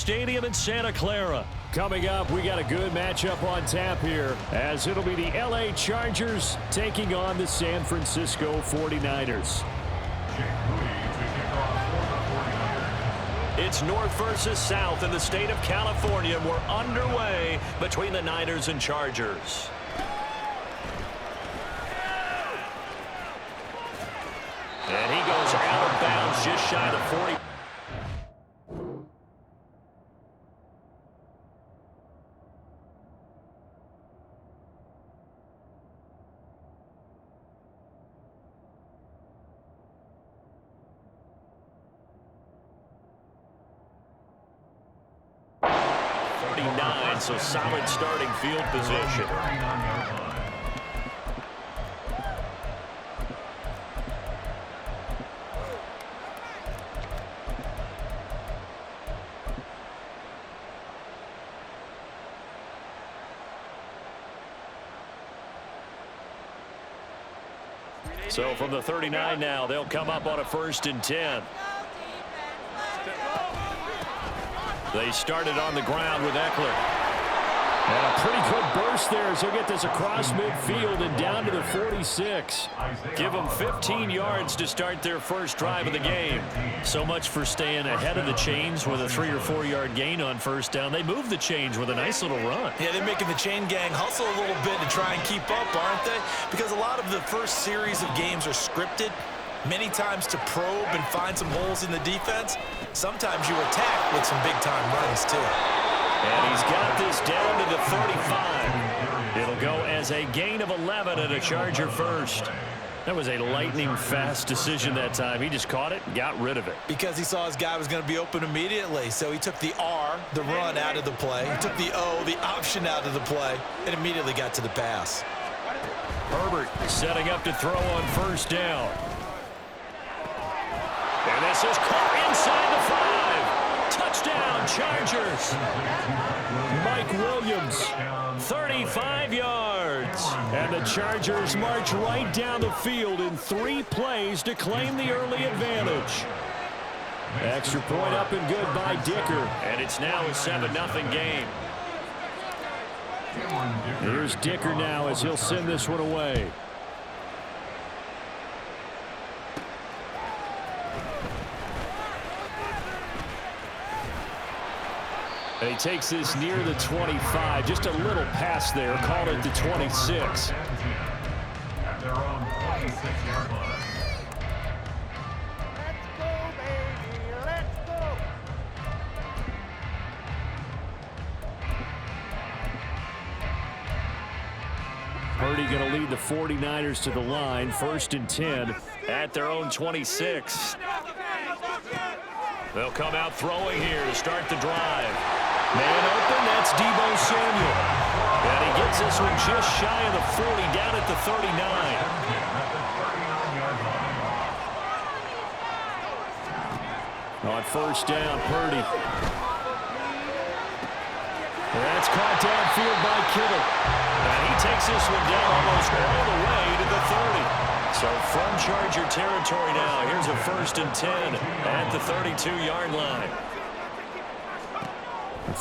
Stadium in Santa Clara. Coming up, we got a good matchup on tap here, as it'll be the LA Chargers taking on the San Francisco 49ers. It's North versus South in the state of California. We're underway between the Niners and Chargers. And he goes out of bounds just shy of 40. So solid starting field position. So from the 39 now, they'll come up on a 1st and 10. They started on the ground with Eckler. And a pretty good burst there as he'll get this across midfield and down to the 46. Give them 15 yards to start their first drive of the game. So much for staying ahead of the chains with a 3 or 4 yard gain on first down. They move the chains with a nice little run. Yeah, they're making the chain gang hustle a little bit to try and keep up, aren't they? Because a lot of the first series of games are scripted, many times to probe and find some holes in the defense. Sometimes you attack with some big-time runs, too. And he's got this down to the 35. It'll go as a gain of 11 and a Charger first. That was a lightning-fast decision that time. He just caught it and got rid of it. Because he saw his guy was going to be open immediately. So he took the R, the run, out of the play. He took the O, the option, out of the play, and immediately got to the pass. Herbert setting up to throw on first down. And this is caught inside the 5. Touchdown, Chargers. Mike Williams, 35 yards. And the Chargers march right down the field in 3 plays to claim the early advantage. Extra point up and good by Dicker. And it's now a 7-0 game. Here's Dicker now as he'll send this one away. And he takes this near the 25. Just a little pass there. Called it the 26. At their own 26-yard line. Let's go, baby. Let's go. Purdy going to lead the 49ers to the line. 1st and 10 at their own 26. They'll come out throwing here to start the drive. Man open, that's Deebo Samuel. And he gets this one just shy of the 40, down at the 39. On first down, Purdy. That's caught downfield by Kittle. And he takes this one down almost all the way to the 30. So from Charger territory now, here's a 1st and 10 at the 32-yard line.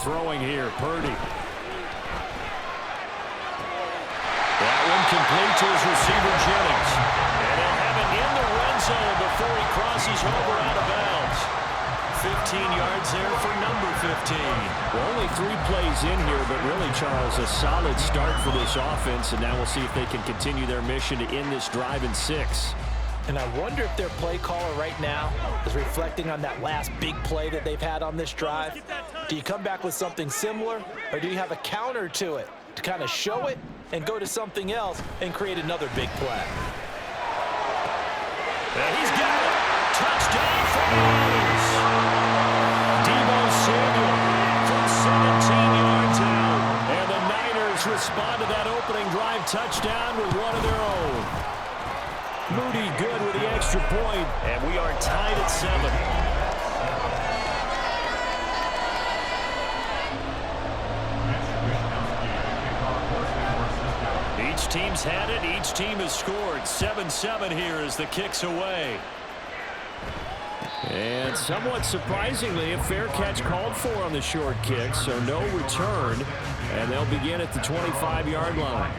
Throwing here, Purdy. That one complete to his receiver, Jennings. And he'll have it in the red zone before he crosses over out of bounds. 15 yards there for number 15. Well, only 3 plays in here, but really, Charles, a solid start for this offense. And now we'll see if they can continue their mission to end this drive in 6. And I wonder if their play caller right now is reflecting on that last big play that they've had on this drive. Do you come back with something similar, or do you have a counter to it to kind of show it and go to something else and create another big play? And he's got it. Touchdown for the Niners. Deebo Samuel from 17 yards out. And the Niners respond to that opening drive touchdown with one of their own. Moody good with the extra point, and we are tied at 7. Each team's had it. Each team has scored. 7-7 here as the kick's away. And somewhat surprisingly, a fair catch called for on the short kick, so no return, and they'll begin at the 25-yard line.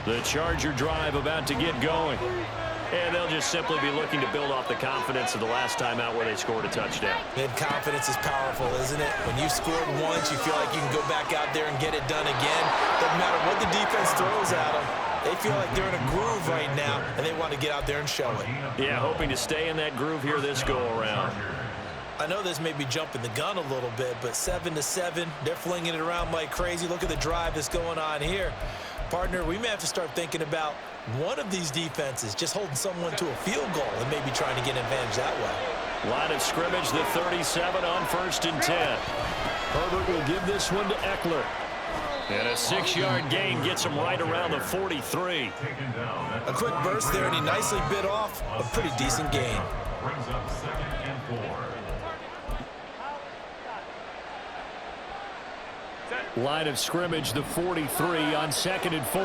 The Charger drive about to get going. And they'll just simply be looking to build off the confidence of the last time out where they scored a touchdown. And confidence is powerful, isn't it? When you scored once, you feel like you can go back out there and get it done again. Doesn't matter what the defense throws at them. They feel like they're in a groove right now, and they want to get out there and show it. Yeah, hoping to stay in that groove here this go-around. I know this may be jumping the gun a little bit, but 7-7, they're flinging it around like crazy. Look at the drive that's going on here. Partner, we may have to start thinking about one of these defenses just holding someone to a field goal and maybe trying to get an advantage that way. Line of scrimmage, the 37 on 1st and 10. Herbert will give this one to Eckler. And a 6-yard gain gets him right around the 43. A quick burst there, and he nicely bit off a pretty decent gain. Brings up 2nd and 4. Line of scrimmage, the 43 on 2nd and 4.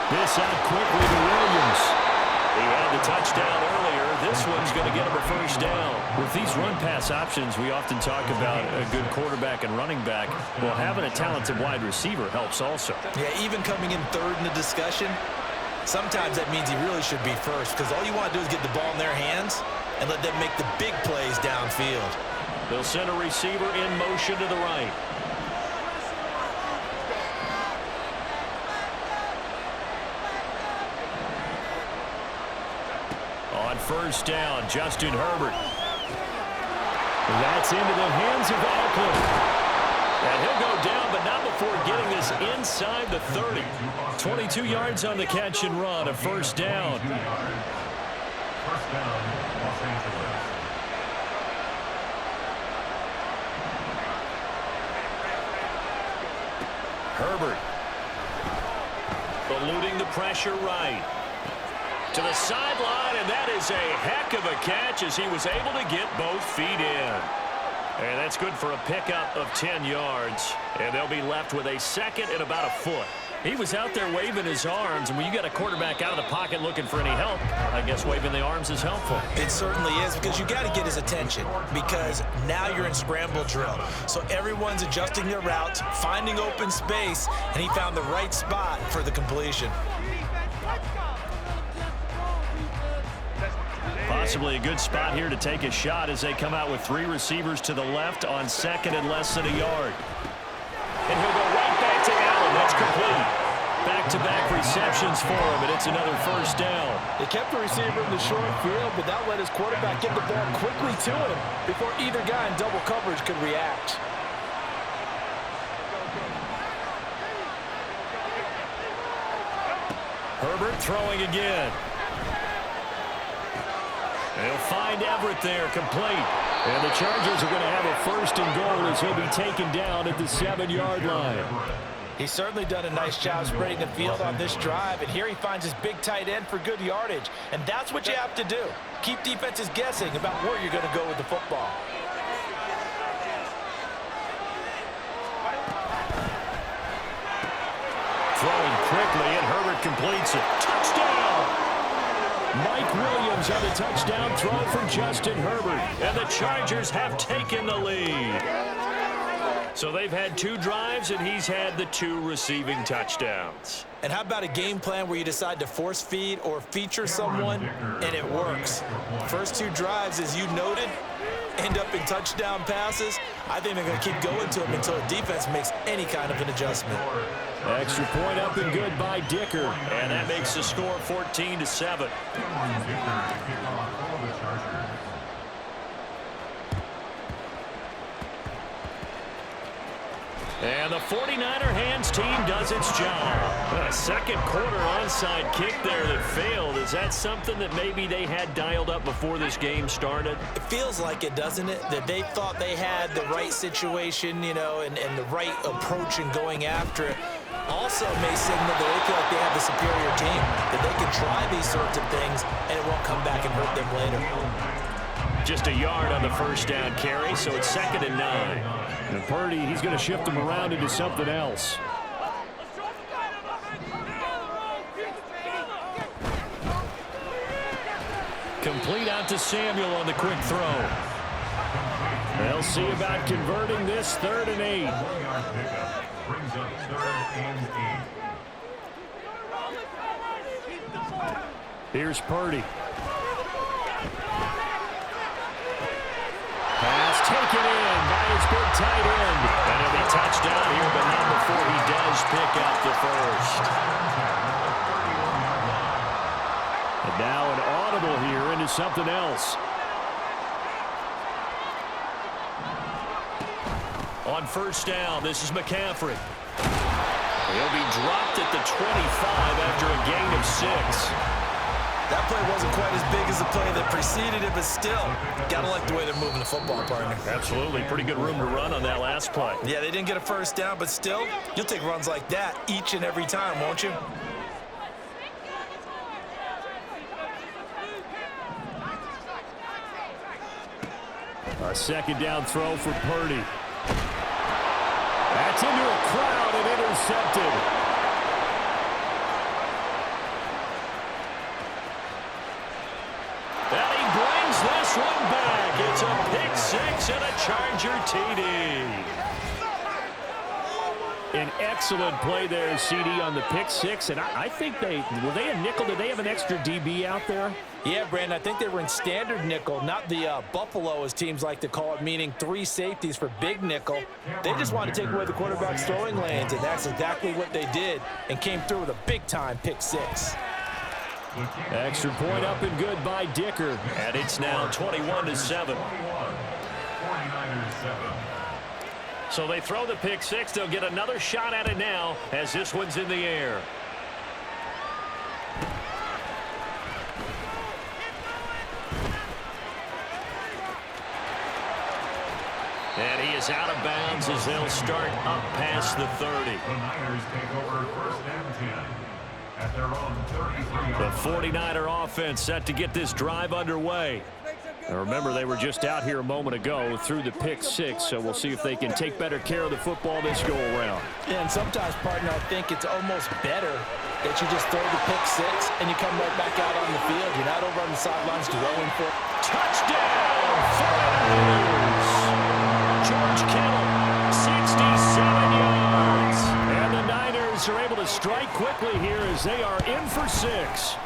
This out quickly to Williams. He had the touchdown earlier. This one's going to get him a first down. With these run-pass options, we often talk about a good quarterback and running back. Well, having a talented wide receiver helps also. Yeah, even coming in third in the discussion, sometimes that means he really should be first, because all you want to do is get the ball in their hands and let them make the big plays downfield. They'll send a receiver in motion to the right. On first down, Justin Herbert. That's into the hands of Eckler. And he'll go down, but not before getting this inside the 30. 22 yards on the catch and run, a first down. First down, Los Angeles. Herbert. Eluding the pressure right. To the sideline, and that is a heck of a catch as he was able to get both feet in. And that's good for a pickup of 10 yards. And they'll be left with a second and about a foot. He was out there waving his arms, and when you got a quarterback out of the pocket looking for any help, I guess waving the arms is helpful. It certainly is, because you got to get his attention, because now you're in scramble drill. So everyone's adjusting their routes, finding open space, and he found the right spot for the completion. Possibly a good spot here to take a shot as they come out with 3 receivers to the left on 2nd and less than a yard. And he'll go right back to Allen. That's complete. Back-to-back receptions for him, and it's another first down. They kept the receiver in the short field, but that let his quarterback get the ball quickly to him before either guy in double coverage could react. Herbert throwing again. They'll find Everett there, complete. And the Chargers are going to have a first and goal as he'll be taken down at the 7-yard line. He's certainly done a nice job spreading the field on this drive, and here he finds his big tight end for good yardage. And that's what you have to do. Keep defenses guessing about where you're going to go with the football. Throwing quickly, and Herbert completes it. Touchdown! Mike Williams on the touchdown throw from Justin Herbert. And the Chargers have taken the lead. So they've had 2 drives, and he's had the 2 receiving touchdowns. And how about a game plan where you decide to force feed or feature someone, and it works? First 2 drives, as you noted, end up in touchdown passes. I think they're going to keep going to them until the defense makes any kind of an adjustment. Extra point up and good by Dicker. And that makes the score 14-7. And the 49er hands team does its job. A second quarter onside kick there that failed. Is that something that maybe they had dialed up before this game started? It feels like it, doesn't it? That they thought they had the right situation, you know, and the right approach in going after it. Also may signal that they feel like they have the superior team, that they can try these sorts of things and it won't come back and hurt them later. just a yard on the first down carry, so it's 2nd and 9. And Purdy, he's going to shift him around into something else. Complete out to Samuel on the quick throw. They'll see about converting this 3rd and 8. 1-yard pickup brings up 3rd and 8. Here's Purdy. Pass taken in by his big tight end. And he'll be touchdown here, but not before he does pick up the first. And now an audible here into something else. On first down, this is McCaffrey. He'll be dropped at the 25 after a gain of 6. That play wasn't quite as big as the play that preceded it, but still, got to like the way they're moving the football, partner. Absolutely. Pretty good room to run on that last play. Yeah, they didn't get a first down, but still, you'll take runs like that each and every time, won't you? A 2nd down throw for Purdy. That's into a crowd and intercepted. And he brings this one back. It's a pick 6 and a Charger TD. An excellent play there, CD, on the pick 6. And I think were they a nickel? Did they have an extra DB out there? Yeah, Brandon, I think they were in standard nickel, not the Buffalo, as teams like to call it, meaning 3 safeties for big nickel. They just wanted to take away the quarterback's throwing lanes, and that's exactly what they did, and came through with a big-time pick 6. Extra point up and good by Dicker. And it's now 21-7. 49ers 7. So they throw the pick 6. They'll get another shot at it now as this one's in the air. And he is out of bounds as they'll start up past the 30. The Niners take over 1st and 10 at their own 33-yard The 49er offense set to get this drive underway. And remember, they were just out here a moment ago through the pick 6, so we'll see if they can take better care of the football this go-around. Yeah, and sometimes, partner, I think it's almost better that you just throw the pick 6 and you come right back out on the field. You're not over on the sidelines dwelling for Touchdown! 49ers! George Kittle, 67 yards. And the Niners are able to strike quickly here as they are in for 6.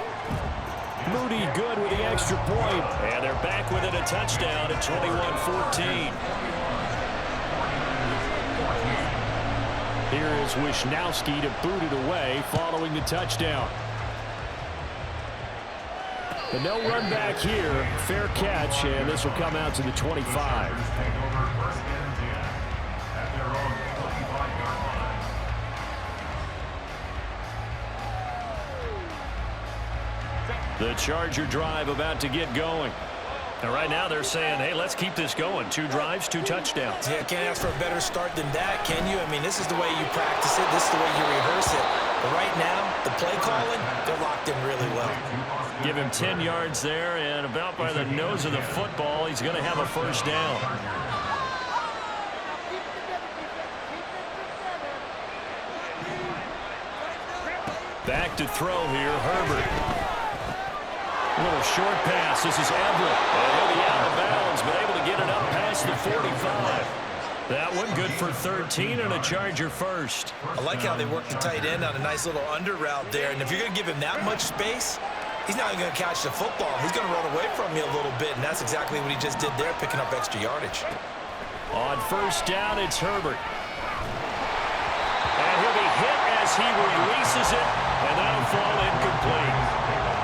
Moody good with the extra point. And they're back within a touchdown at 21-14. Here is Wisnowski to boot it away following the touchdown. But no run back here. Fair catch, and this will come out to the 25. Take over 1st and 10 at their own 25-yard line. The Charger drive about to get going. And right now they're saying, hey, let's keep this going. 2 drives, 2 touchdowns. Yeah, can't ask for a better start than that, can you? I mean, this is the way you practice it. This is the way you rehearse it. But right now, the play calling, they're locked in really well. Give him 10 yards there, and about by the nose of the football, he's going to have a first down. Back to throw here, Herbert. A little short pass. This is Everett. And he'll be out of bounds, but able to get it up past the 45. That one good for 13 and a Charger first. I like how they work the tight end on a nice little under route there. And if you're going to give him that much space, he's not even going to catch the football. He's going to run away from you a little bit, and that's exactly what he just did there, picking up extra yardage. On first down, it's Herbert. And he'll be hit as he releases it, and that'll fall incomplete.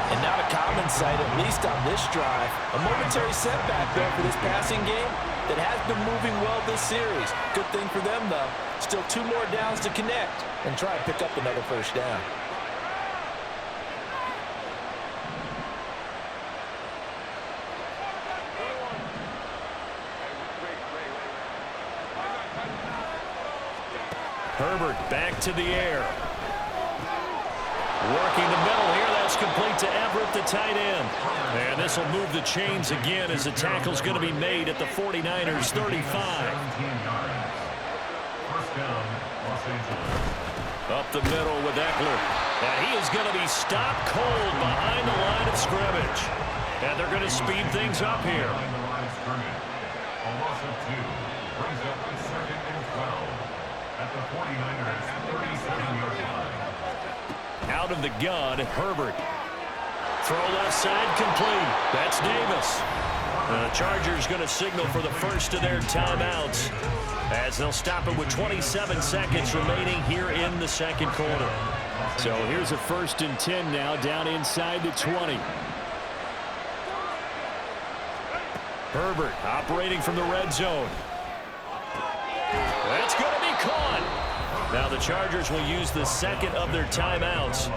And not a common sight, at least on this drive. A momentary setback, though, for this passing game that has been moving well this series. Good thing for them, though. Still 2 more downs to connect and try and pick up another first down. Herbert back to the air. Working the middle here. That Pass complete to Everett, the tight end. And this will move the chains again as the tackle's going to be made at the 49ers 35. 17 yards. First down, Los Angeles. Up the middle with Eckler. And he is going to be stopped cold behind the line of scrimmage. And they're going to speed things up here. Behind the line of scrimmage. A loss of 2 brings up the 2nd and 12 at the 49ers 37-yard line. Out of the gun, Herbert. Throw left side complete. That's Davis. The Chargers going to signal for the first of their timeouts as they'll stop it with 27 seconds remaining here in the second quarter. So here's a 1st and 10 now down inside the 20. Herbert operating from the red zone. That's going to be caught. Now the Chargers will use the second of their timeouts.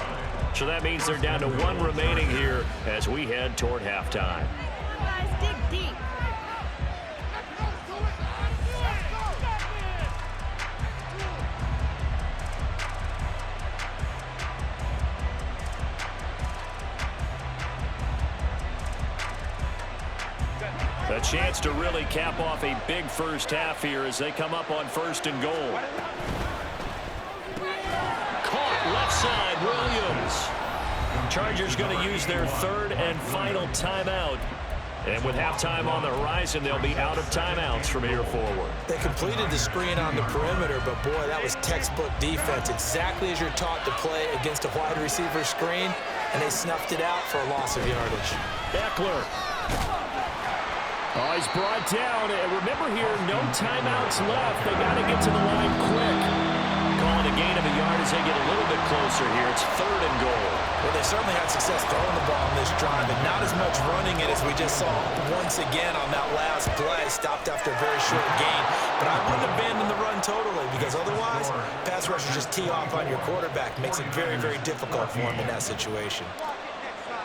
So that means they're down to 1 remaining here as we head toward halftime. Guys, dig deep. A chance to really cap off a big first half here as they come up on 1st and goal. Caught left side, Williams. Chargers going to use their 3rd and final timeout. And with halftime on the horizon, they'll be out of timeouts from here forward. They completed the screen on the perimeter, but boy, that was textbook defense, exactly as you're taught to play against a wide receiver screen, and they snuffed it out for a loss of yardage. Eckler. Oh, he's brought down. And remember here, no timeouts left. They got to get to the line quick. Calling a gain of a yard as they get a little bit closer here. It's 3rd and goal. Well, they certainly had success throwing the ball on this drive, and not as much running it as we just saw once again on that last play. Stopped after a very short gain. But I wouldn't abandon the run totally, because otherwise, pass rushers just tee off on your quarterback. Makes it very, very difficult for him in that situation.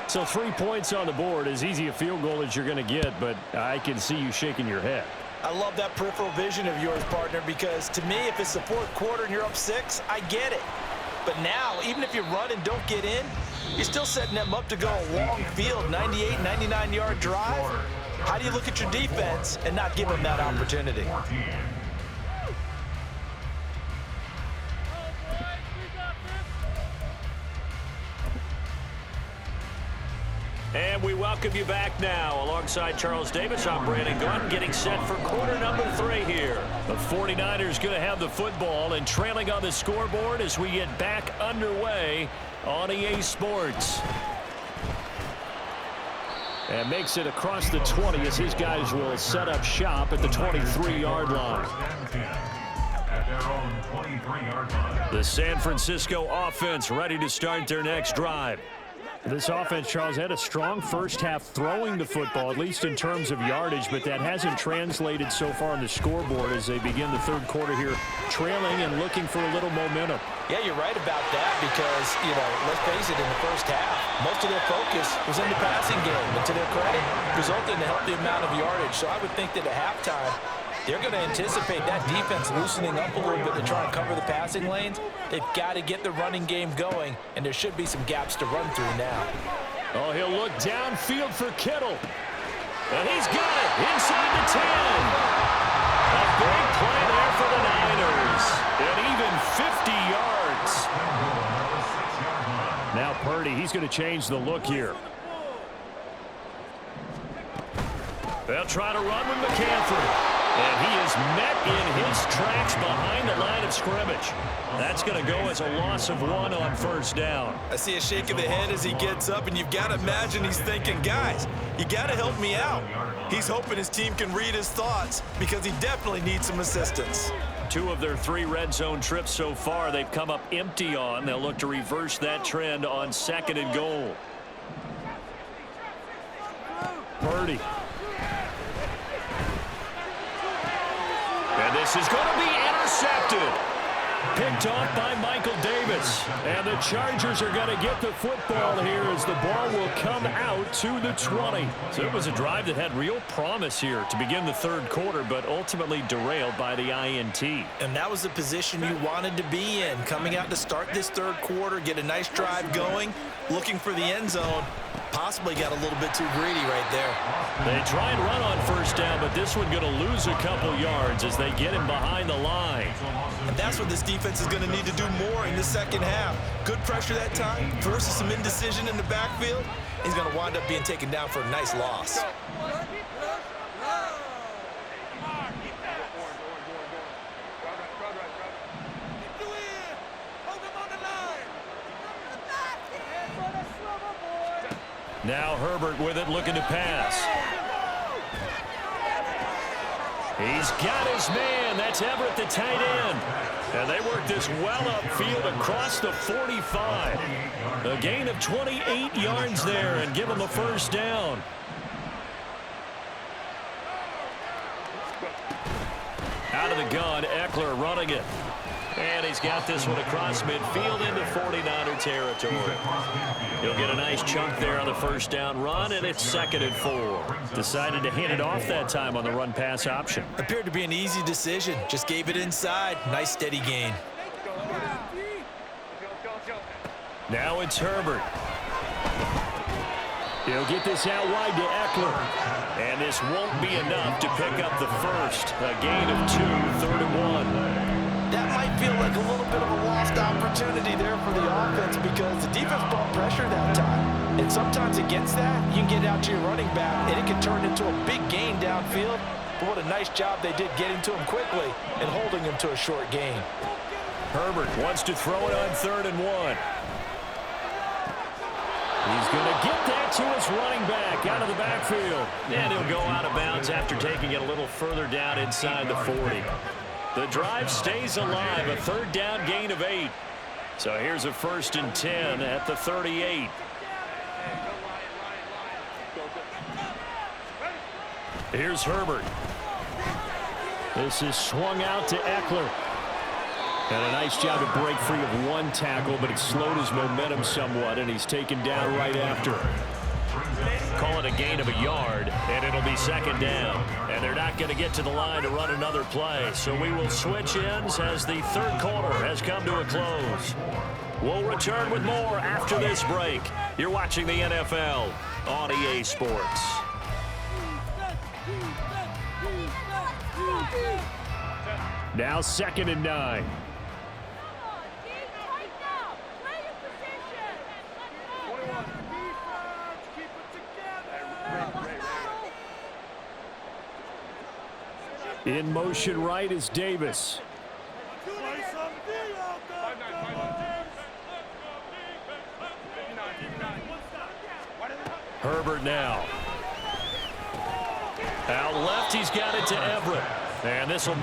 So 3 points on the board, as easy a field goal as you're going to get, but I can see you shaking your head. I love that peripheral vision of yours, partner, because to me, if it's the 4th quarter and you're up 6, I get it. But now, even if you run and don't get in, you're still setting them up to go a long field, 98, 99-yard drive. How do you look at your defense and not give them that opportunity? And we welcome you back now. Alongside Charles Davis, I'm Brandon Gaudin, getting set for quarter number 3 here. The 49ers going to have the football and trailing on the scoreboard as we get back underway on EA Sports. And makes it across the 20 as his guys will set up shop at the 23-yard line. At their own 23-yard line. The San Francisco offense ready to start their next drive. This offense, Charles, had a strong first half throwing the football, at least in terms of yardage, but that hasn't translated so far on the scoreboard as they begin the 3rd quarter here, trailing and looking for a little momentum. Yeah, you're right about that because, let's face it, in the first half, most of their focus was in the passing game. And to their credit, resulted in a healthy amount of yardage. So I would think that at halftime, they're going to anticipate that defense loosening up a little bit to try and cover the passing lanes. They've got to get the running game going, and there should be some gaps to run through now. Oh, he'll look downfield for Kittle. And he's got it inside the 10. A big play there for the Niners. And even 50 yards. Now Purdy, he's going to change the look here. They'll try to run with McCaffrey. And he is met in his tracks behind the line of scrimmage. That's going to go as a loss of 1 on 1st down. I see a shake of the head as he gets up, and you've got to imagine he's thinking, guys, you got to help me out. He's hoping his team can read his thoughts because he definitely needs some assistance. 2 of their 3 red zone trips so far they've come up empty on. They'll look to reverse that trend on 2nd and goal. Purdy. And this is going to be intercepted. Picked off by Michael Davis. And the Chargers are going to get the football here as the ball will come out to the 20. So it was a drive that had real promise here to begin the third quarter, but ultimately derailed by the INT. And that was the position you wanted to be in, coming out to start this third quarter, get a nice drive going, looking for the end zone. Possibly got a little bit too greedy right there. They try and run on first down, but this one going to lose a couple yards as they get him behind the line. And that's what this defense is going to need to do more in the second half. Good pressure that time, forces some indecision in the backfield. He's going to wind up being taken down for a nice loss. Now Herbert with it, looking to pass. He's got his man. That's Everett, the tight end. And they work this well upfield across the 45. A gain of 28 yards there and give him a first down. Out of the gun, Eckler running it. And he's got this one across midfield into 49er territory. He'll get a nice chunk there on the first down run, and it's 2nd and 4. Decided to hand it off that time on the run-pass option. Appeared to be an easy decision. Just gave it inside. Nice steady gain. Now it's Herbert. He'll get this out wide to Eckler. And this won't be enough to pick up the first. A gain of 2, 3rd and 1. That might feel like a little bit of a lost opportunity there for the offense because the defense brought pressure that time. And sometimes against that, you can get out to your running back, and it can turn into a big gain downfield. But what a nice job they did getting to him quickly and holding him to a short gain. Herbert wants to throw it on 3rd and 1. He's going to get that to his running back out of the backfield. And he'll go out of bounds after taking it a little further down inside the 40. The drive stays alive, a 3rd down gain of 8. So here's a 1st and 10 at the 38. Here's Herbert. This is swung out to Eckler. And a nice job to break free of one tackle, but it slowed his momentum somewhat, and he's taken down right after. Call it a gain of a yard, and it'll be 2nd down. And they're not going to get to the line to run another play. So we will switch ends as the third quarter has come to a close. We'll return with more after this break. You're watching the NFL on EA Sports. Now 2nd and 9. In motion right is Davis. Herbert now. Out left, he's got it to Everett. And this will